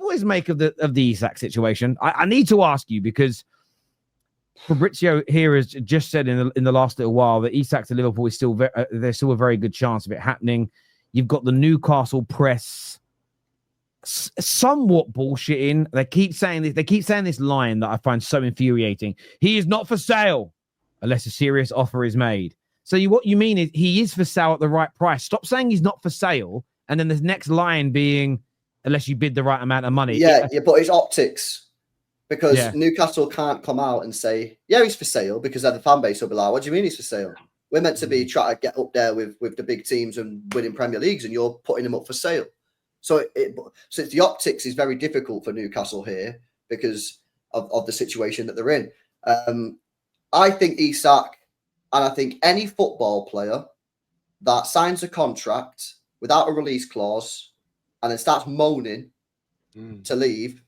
what is make of the Isak situation? I need to ask you because Fabrizio here has just said in the last little while that Isak to Liverpool is still there's still a very good chance of it happening. You've got the Newcastle press somewhat bullshitting. They keep saying this. They keep saying this line that I find so infuriating. He is not for sale unless a serious offer is made. So what you mean is he is for sale at the right price. Stop saying he's not for sale, and then the next line being unless you bid the right amount of money. Yeah, but it's optics because Newcastle can't come out and say, yeah, he's for sale, because then the fan base will be like, what do you mean he's for sale? We're meant to be trying to get up there with the big teams and winning Premier Leagues, and you're putting them up for sale. So it's the optics is very difficult for Newcastle here because of the situation that they're in. I think Isak, and I think any football player that signs a contract without a release clause and then starts moaning to leave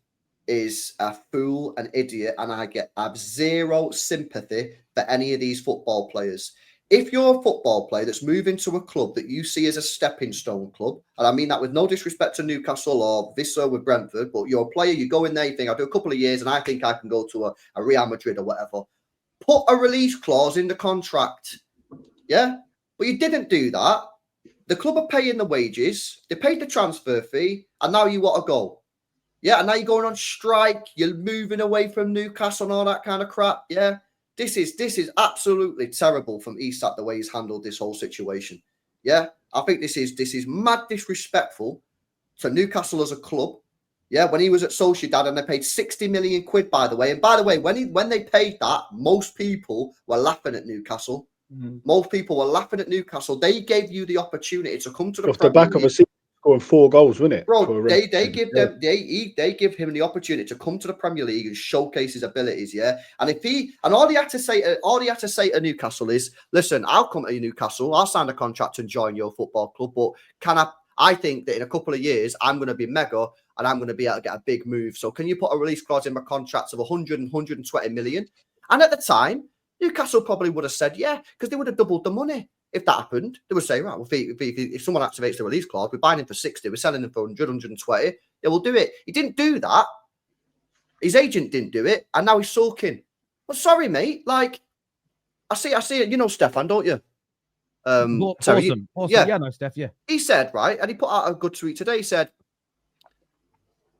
is a fool, an idiot, and I have zero sympathy for any of these football players. If you're a football player that's moving to a club that you see as a stepping stone club, and I mean that with no disrespect to Newcastle or Vissel with Brentford, but you're a player, you go in there, you think, I'll do a couple of years and I think I can go to a Real Madrid or whatever. Put a release clause in the contract. Yeah? But you didn't do that. The club are paying the wages, they paid the transfer fee, and now you want to go. Yeah, and now you're going on strike, you're moving away from Newcastle and all that kind of crap. Yeah. This is absolutely terrible from Isak, the way he's handled this whole situation. Yeah, I think this is mad disrespectful to Newcastle as a club. Yeah, when he was at Sociedad and they paid 60 million quid, by the way. And by the way, when they paid that, most people were laughing at Newcastle. Mm-hmm. Most people were laughing at Newcastle. They gave you the opportunity to come to the Premier back League. Of a season scoring 4 goals, wasn't it? Bro, they give them they give him the opportunity to come to the Premier League and showcase his abilities, yeah. And all he had to say to Newcastle is, listen, I'll come to Newcastle, I'll sign a contract and join your football club, but I think that in a couple of years I'm going to be mega and I'm going to be able to get a big move. So can you put a release clause in my contract of 100 and 120 million? And at the time, Newcastle probably would have said yeah, because they would have doubled the money. If that happened, they would say, right, well, if someone activates the release clause, we're buying him for 60, we're selling him for 100, 120, yeah, we'll do it. He didn't do that. His agent didn't do it, and now he's sulking. Well, sorry, mate. Like, I see it. You know Stefan, don't you? Awesome. Yeah, no, Steph, yeah. He said, right, and he put out a good tweet today. He said,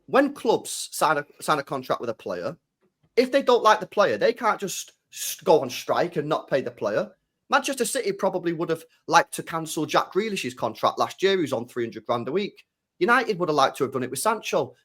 when clubs sign a contract with a player, if they don't like the player, they can't just go on strike and not pay the player. Manchester City probably would have liked to cancel Jack Grealish's contract last year. He was on 300 grand a week. United would have liked to have done it with Sancho.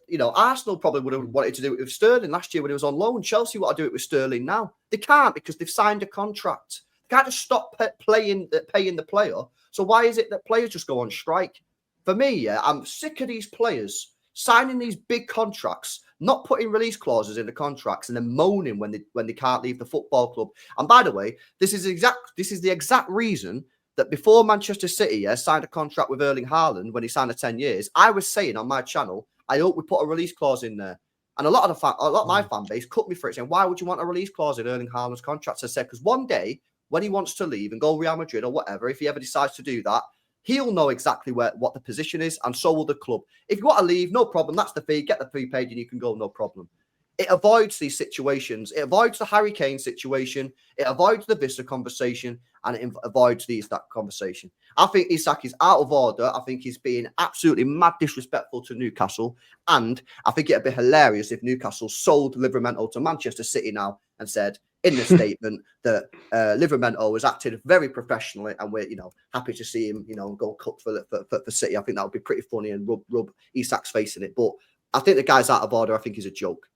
You know, Arsenal probably would have wanted to do it with Sterling last year when he was on loan. Chelsea want to do it with Sterling now. They can't because they've signed a contract. They can't just stop paying the player. So why is it that players just go on strike? For me, yeah, I'm sick of these players signing these big contracts, not putting release clauses in the contracts, and then moaning when they can't leave the football club. And by the way, this is the exact reason that before Manchester City signed a contract with Erling Haaland when he signed a 10 years, I was saying on my channel, I hope we put a release clause in there. And a lot of my fan base cut me for it, saying, why would you want a release clause in Erling Haaland's contract? I said, because one day when he wants to leave and go Real Madrid or whatever, if he ever decides to do that, he'll know exactly what the position is, and so will the club. If you want to leave, no problem. That's the fee. Get the fee paid and you can go, no problem. It avoids these situations. It avoids the Harry Kane situation. It avoids the Vista conversation, and it avoids the Isak conversation. I think Isak is out of order. I think he's being absolutely mad disrespectful to Newcastle, and I think it'd be hilarious if Newcastle sold Livramento to Manchester City now and said in the statement that Livramento has acted very professionally, and we're happy to see him go cut for City. I think that would be pretty funny and rub Isak's face in it. But I think the guy's out of order. I think he's a joke.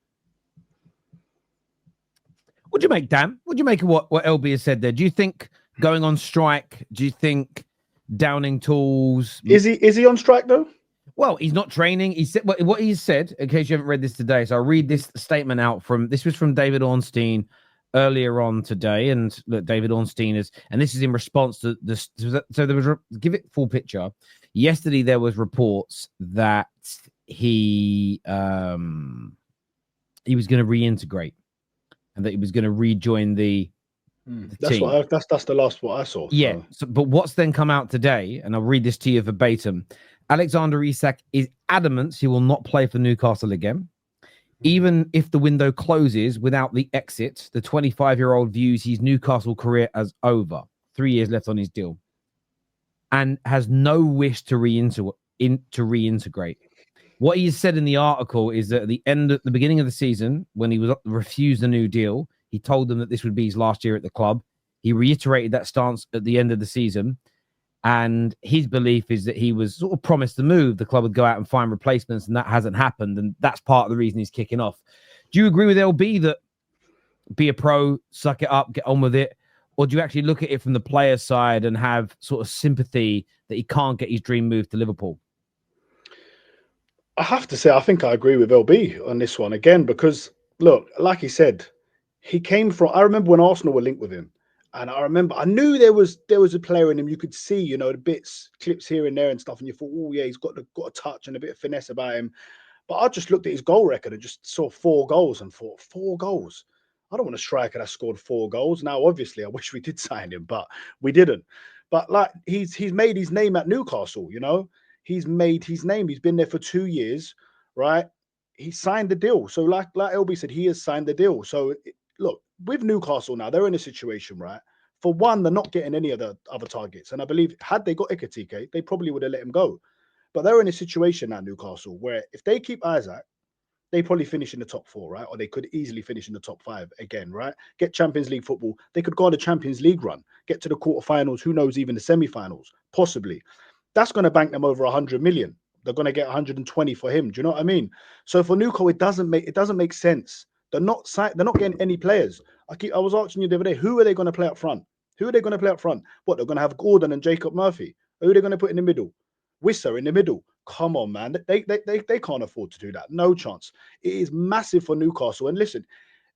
What do you make, Dan? What do you make of what LB has said there? Do you think going on strike? Do you think downing tools? Is he on strike though? Well, he's not training. He said what he said. In case you haven't read this today, so I'll read this statement out this was from David Ornstein earlier on today, and look, David Ornstein and this is in response to this. So there was give it full picture. Yesterday there was reports that he was going to reintegrate, and that he was going to rejoin the team. That's the last what I saw. Yeah. So, but what's then come out today, and I'll read this to you verbatim. Alexander Isak is adamant he will not play for Newcastle again. Even if the window closes without the exit, the 25-year-old views his Newcastle career as over. 3 years left on his deal. And has no wish to reintegrate. What he said in the article is that at the beginning of the season, when he was refused a new deal, he told them that this would be his last year at the club. He reiterated that stance at the end of the season. And his belief is that he was sort of promised the move. The club would go out and find replacements, and that hasn't happened. And that's part of the reason he's kicking off. Do you agree with LB that be a pro, suck it up, get on with it? Or do you actually look at it from the player's side and have sort of sympathy that he can't get his dream move to Liverpool? I have to say, I think I agree with LB on this one again, because look, like he said, he came from, I remember when Arsenal were linked with him. And I knew there was a player in him. You could see, you know, the clips here and there and stuff. And you thought, oh yeah, he's got a touch and a bit of finesse about him. But I just looked at his goal record and just saw 4 goals and thought, 4 goals. I don't want a striker that scored 4 goals. Now, obviously, I wish we did sign him, but we didn't. But like he's made his name at Newcastle, you know. He's made his name. He's been there for 2 years, right? He signed the deal. So like LB said, he has signed the deal. So look, with Newcastle now, they're in a situation, right? For one, they're not getting any of the other targets. And I believe had they got Ekitike, they probably would have let him go. But they're in a situation now, Newcastle, where if they keep Isak, they probably finish in the top 4, right? Or they could easily finish in the top 5 again, right? Get Champions League football. They could go on a Champions League run, get to the quarterfinals, who knows, even the semi-finals, possibly. That's going to bank them over 100 million. They're going to get 120 for him. Do you know what I mean? So for Newcastle, it doesn't make sense. They're not getting any players. I was asking you the other day, who are they going to play up front? Who are they going to play up front? What, they're going to have Gordon and Jacob Murphy? Who are they going to put in the middle? Wisser in the middle. Come on, man. They can't afford to do that. No chance. It is massive for Newcastle. And listen,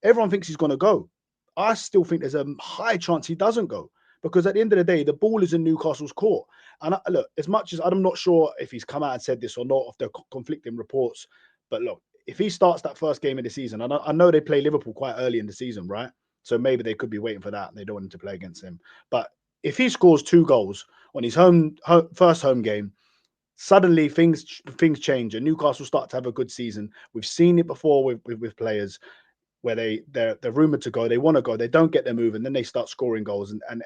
everyone thinks he's going to go. I still think there's a high chance he doesn't go, because at the end of the day, the ball is in Newcastle's court. And look, as much as I'm not sure if he's come out and said this or not, if they're conflicting reports, but look, if he starts that first game of the season, and I know they play Liverpool quite early in the season, right? So maybe they could be waiting for that and they don't want him to play against him. But if he scores 2 goals on his first home game, suddenly things change and Newcastle start to have a good season. We've seen it before with players where they're rumored to go, they want to go, they don't get their move, and then they start scoring goals, and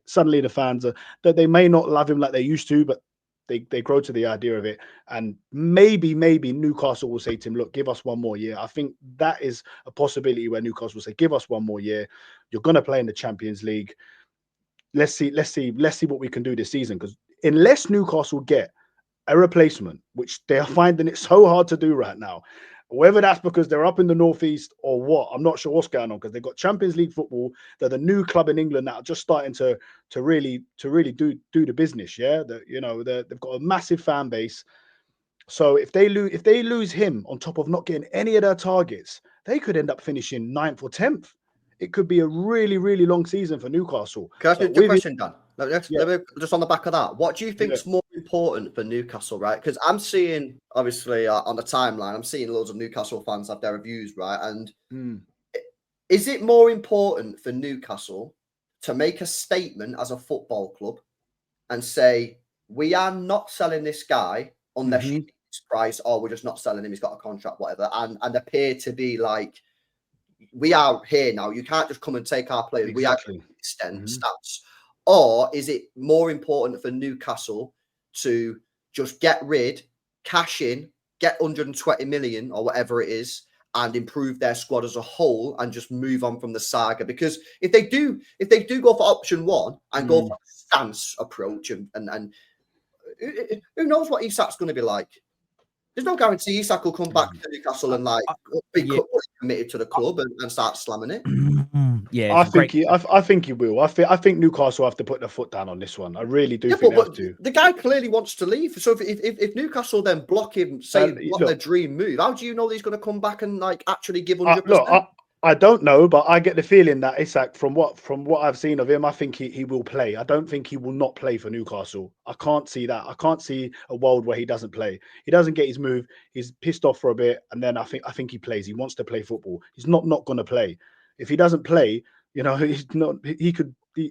suddenly the fans are that they may not love him like they used to, but they grow to the idea of it. And maybe Newcastle will say to him, look, give us 1 more year. I think that is a possibility where Newcastle will say, give us 1 more year. You're going to play in the Champions League. Let's see what we can do this season. Because unless Newcastle get a replacement, which they are finding it so hard to do right now, whether that's because they're up in the northeast or what, I'm not sure what's going on, because they've got Champions League football. They're the new club in England that are just starting to really do the business. Yeah, they've got a massive fan base. So if they lose him on top of not getting any of their targets, they could end up finishing 9th or 10th. It could be a really, really long season for Newcastle. Can I ask you a question, Dan? Let me, just on the back of that, what do you think is more important for Newcastle, right? Because I'm seeing, obviously, on the timeline, I'm seeing loads of Newcastle fans have their reviews, right? And is it more important for Newcastle to make a statement as a football club and say, we are not selling this guy unless you get this price, or we're just not selling him, he's got a contract, whatever, and appear to be like, we are here now. You can't just come and take our players. Exactly. We are extend stats. Or is it more important for Newcastle to just get rid, cash in, get 120 million or whatever it is, and improve their squad as a whole and just move on from the saga? Because if they do go for option 1 and go for a stance approach, and who knows what Isak's going to be like? There's no guarantee Isak will come back to Newcastle and be committed to the club and start slamming it. Yeah, I think he will. I think Newcastle have to put their foot down on this one. I really do think they have to. The guy clearly wants to leave. So if Newcastle then block him, say what their dream move, how do you know that he's going to come back and actually give 100%? I don't know, but I get the feeling that Isak, from what I've seen of him, I think he will play. I don't think he will not play for Newcastle. I can't see that. I can't see a world where he doesn't play. He doesn't get his move. He's pissed off for a bit, and then I think he plays. He wants to play football. He's not going to play. If he doesn't play, he's not. He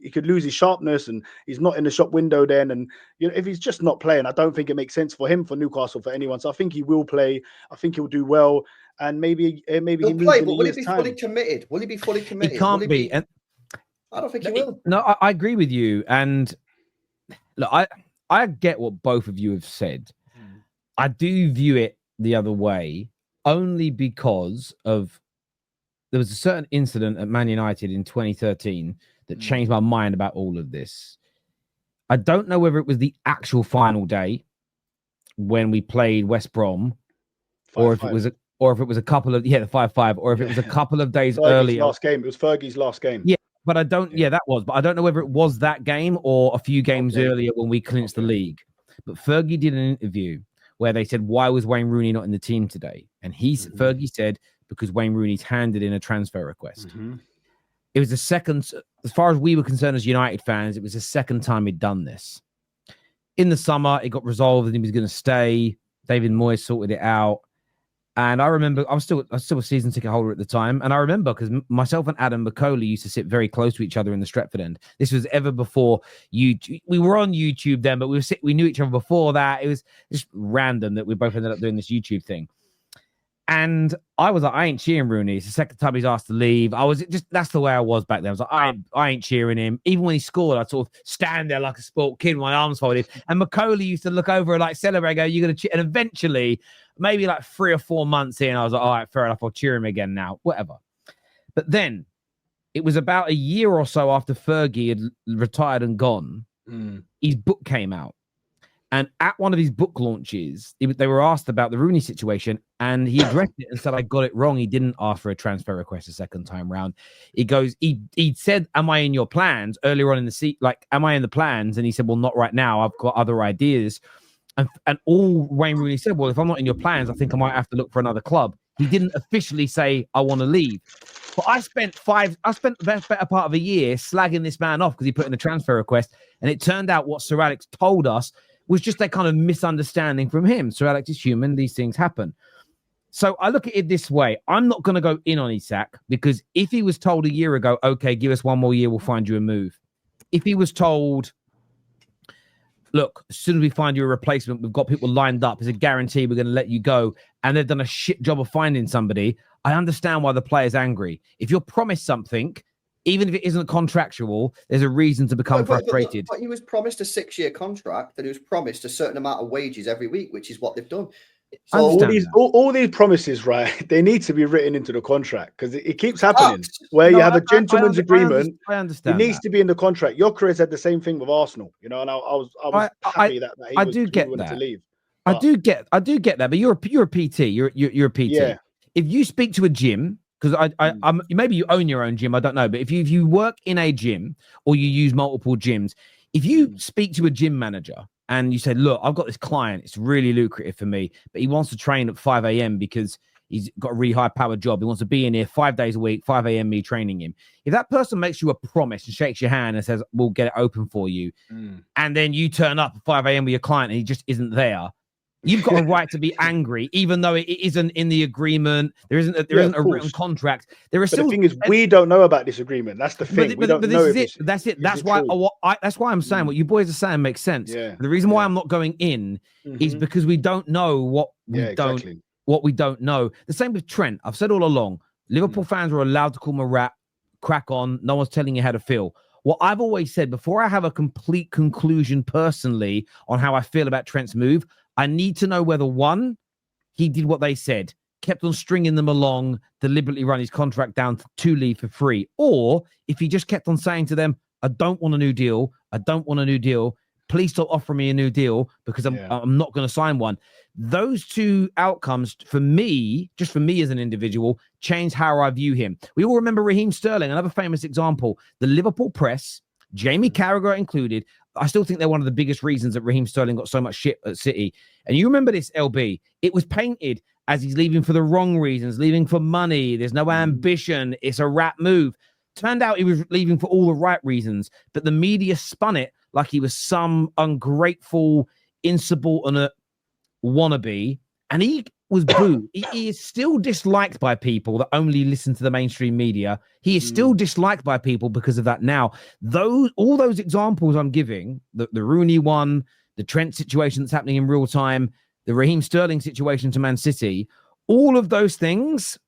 he could lose his sharpness, and he's not in the shop window then. And if he's just not playing, I don't think it makes sense for him, for Newcastle, for anyone. So I think he will play. I think he'll do well, and maybe he moves play, in but a will he year's be time. fully committed? Will he be fully committed? He can't be. And I don't think he will. No, I agree with you. And look, I get what both of you have said. I do view it the other way, only because of there was a certain incident at Man United in 2013 that changed my mind about all of this. I don't know whether it was the actual final day when we played West Brom, or if it was a couple of the 5-5, or if it was a couple of days earlier. Last game. It was Fergie's last game. Yeah, but I don't. Yeah, that was. But I don't know whether it was that game or a few games earlier when we clinched the league. But Fergie did an interview where they said, "Why was Wayne Rooney not in the team today?" And Fergie said, "Because Wayne Rooney's handed in a transfer request." It was the second, as far as we were concerned as United fans, it was the second time he'd done this. In the summer, it got resolved and he was going to stay. David Moyes sorted it out. And I remember, I was still a season ticket holder at the time. And I remember because myself and Adam McCauley used to sit very close to each other in the Stretford end. This was ever before YouTube. We were on YouTube then, but we knew each other before that. It was just random that we both ended up doing this YouTube thing. And I was like, I ain't cheering Rooney. It's the second time he's asked to leave. That's the way I was back then. I was like, I ain't cheering him. Even when he scored, I'd sort of stand there like a sport kid with my arms folded. And McCauley used to look over and like celebrate, go, you're going to cheer. And eventually, maybe like 3 or 4 months in, I was like, all right, fair enough. I'll cheer him again now, whatever. But then it was about a year or so after Fergie had retired and gone, his book came out. And at one of his book launches, they were asked about the Rooney situation, and he addressed it and said, I got it wrong. He didn't ask for a transfer request a second time round. He goes, he said, am I in your plans earlier on in the seat? Like, am I in the plans? And he said, well, not right now. I've got other ideas. And all Wayne Rooney said, well, if I'm not in your plans, I think I might have to look for another club. He didn't officially say, I want to leave. But I spent the better part of a year slagging this man off because he put in a transfer request. And it turned out what Sir Alex told us was just a kind of misunderstanding from him. Sir Alex is human. These things happen. So I look at it this way. I'm not going to go in on Isak because if he was told a year ago, okay, give us 1 more year, we'll find you a move. If he was told, look, as soon as we find you a replacement, we've got people lined up. It's a guarantee we're going to let you go. And they've done a shit job of finding somebody. I understand why the player's angry. If you're promised something, even if it isn't contractual, there's a reason to become frustrated. But he was promised a 6-year contract and he was promised a certain amount of wages every week, which is what they've done. So all these promises, right, they need to be written into the contract because it keeps happening where you have a gentleman's agreement. I understand. It needs to be in the contract. Jokeris had the same thing with Arsenal, and I was happy that he wanted to leave. But I do get that, but you're a PT. You're a PT. Yeah. If you speak to a gym, because I'm maybe you own your own gym, I don't know, but if you work in a gym or you use multiple gyms, if you speak to a gym manager and you say, look, I've got this client, it's really lucrative for me, but he wants to train at 5 a.m. because he's got a really high powered job. He wants to be in here 5 days a week, 5 a.m. me training him. If that person makes you a promise and shakes your hand and says, we'll get it open for you, and then you turn up at 5 a.m. with your client and he just isn't there, you've got a right to be angry, even though it isn't in the agreement. There isn't a written contract. There is still. The thing is, we don't know about this agreement. That's the thing. We don't know. That's it. That's why. That's why I'm saying what you boys are saying makes sense. Yeah. The reason why I'm not going in is because we don't know what we don't know. The same with Trent. I've said all along, Liverpool fans are allowed to call him a rat, crack on. No one's telling you how to feel. What I've always said, before I have a complete conclusion personally on how I feel about Trent's move, I need to know whether, one, he did what they said, kept on stringing them along, deliberately run his contract down to leave for free, or if he just kept on saying to them, I don't want a new deal. I don't want a new deal. Please stop offering me a new deal because I'm not going to sign one. Those two outcomes, for me, just for me as an individual, changed how I view him. We all remember Raheem Sterling, another famous example. The Liverpool press, Jamie Carragher included, I still think they're one of the biggest reasons that Raheem Sterling got so much shit at City. And you remember this, LB, it was painted as he's leaving for the wrong reasons, leaving for money. There's no ambition. It's a rat move. Turned out he was leaving for all the right reasons, but the media spun it like he was some ungrateful, insubordinate wannabe. and he was booed. He is still disliked by people that only listen to the mainstream media. He is still disliked by people because of that. Now, all those examples I'm giving, the Rooney one, the Trent situation that's happening in real time, the Raheem Sterling situation to Man City, all of those things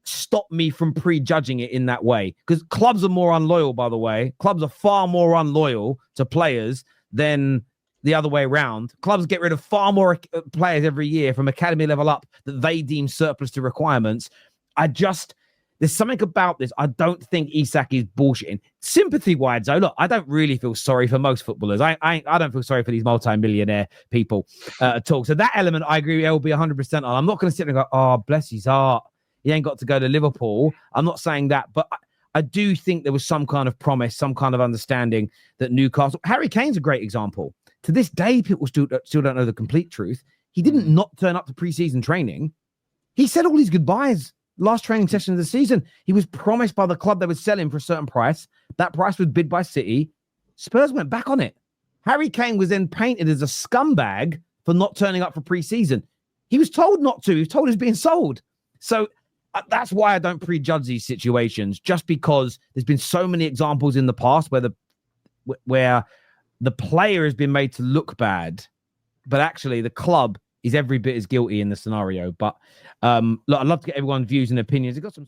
stop me from prejudging it in that way. Because clubs are more unloyal, by the way. Clubs are far more unloyal to players than the other way around. Clubs get rid of far more players every year from academy level up that they deem surplus to requirements. There's something about this. I don't think Isak is bullshitting. Sympathy-wise, though, look, I don't really feel sorry for most footballers. I don't feel sorry for these multi-millionaire people at all. So that element, I agree, will be 100% on. I'm not going to sit there and go, oh, bless his heart. He ain't got to go to Liverpool. I'm not saying that, but I do think there was some kind of promise, some kind of understanding that Newcastle... Harry Kane's a great example. To this day, people still don't know the complete truth. He didn't not turn up to preseason training. He said all his goodbyes last training session of the season. He was promised by the club they would sell him for a certain price. That price was bid by City. Spurs went back on it. Harry Kane was then painted as a scumbag for not turning up for preseason. He was told not to. He was told he was being sold. So that's why I don't prejudge these situations, just because there's been so many examples in the past where the player has been made to look bad, but actually the club is every bit as guilty in the scenario. But look, I'd love to get everyone's views and opinions. I've got some